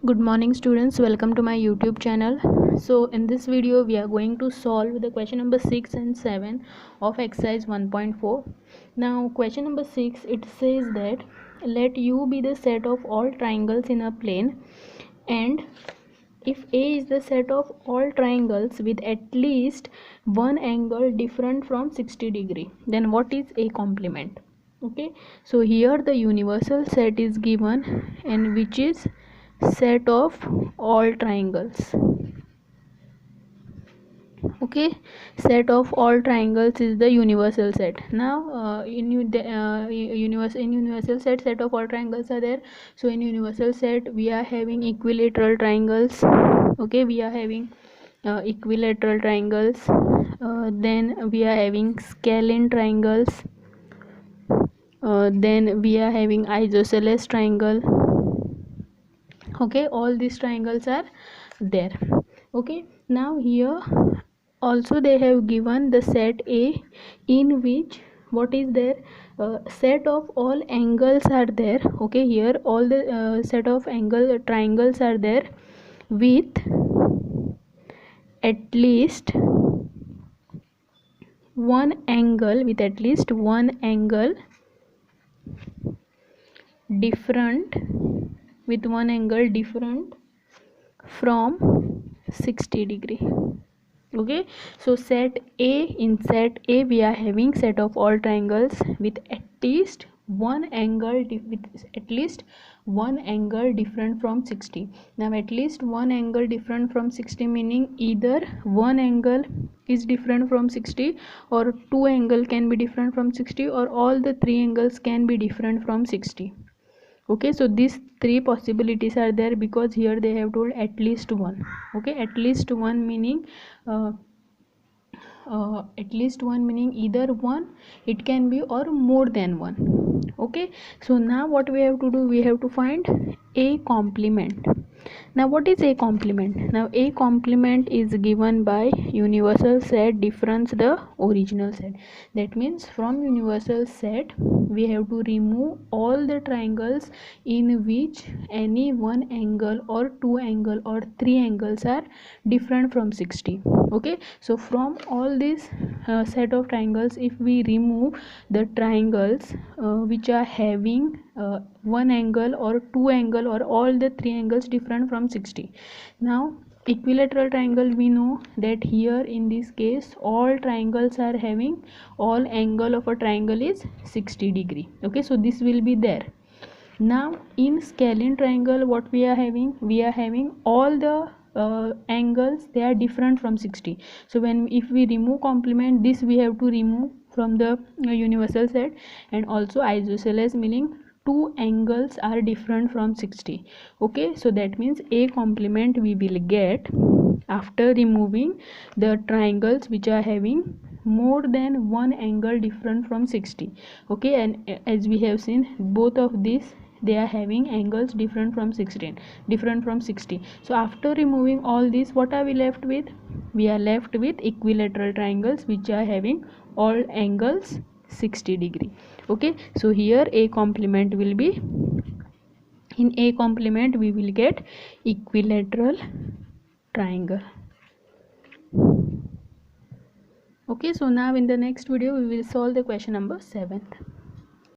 Good morning students, welcome to my YouTube channel. So in this video we are going to solve the question number 6 and 7 of exercise 1.4. Now question number 6, it says that let U be the set of all triangles in a plane, and if A is the set of all triangles with at least one angle different from 60 degree, then what is A complement? Okay, so here the universal set is given, and which is set of all triangles. Okay, set of all triangles is the universal set. Now in universal set of all triangles are there. So in universal set we are having equilateral triangles. Okay, we are having equilateral triangles, then we are having scalene triangles, then we are having isosceles triangle. Okay, all these triangles are there. Okay, now here also they have given the set A, in which what is there, set of all angles are there. Okay, here all the set of angle triangles are there with at least one angle, different from 60 degree. Okay, so set A, in set A we are having set of all triangles with at least one angle different from 60. Now at least one angle different from 60 meaning either one angle is different from 60, or two angle can be different from 60, or all the three angles can be different from 60. Okay, so these three possibilities are there, because here they have told at least one. Okay, at least one meaning either one, it can be, or more than one. Okay, so now what we have to do, we have to find A complement. Now what is A complement? Now A complement is given by universal set difference the original set. That means from universal set we have to remove all the triangles in which any one angle or two angle or three angles are different from 60. Okay, so from all these set of triangles, if we remove the triangles which are having one angle or two angle or all the three angles different from 60. Now equilateral triangle, we know that here in this case all triangles are having, all angle of a triangle is 60 degree. Okay, so this will be there. Now in scalene triangle what we are having, we are having all the angles, they are different from 60. So if we remove complement, this we have to remove from the universal set. And also isosceles meaning two angles are different from 60. Okay, so that means A complement we will get after removing the triangles which are having more than one angle different from 60. Okay, and as we have seen, both of these they are having angles different from 60. So after removing all these, what are we left with? We are left with equilateral triangles which are having all angles 60 degree. Okay, so here A complement will be, in A complement we will get equilateral triangle. Okay, so now in the next video we will solve the question number 7.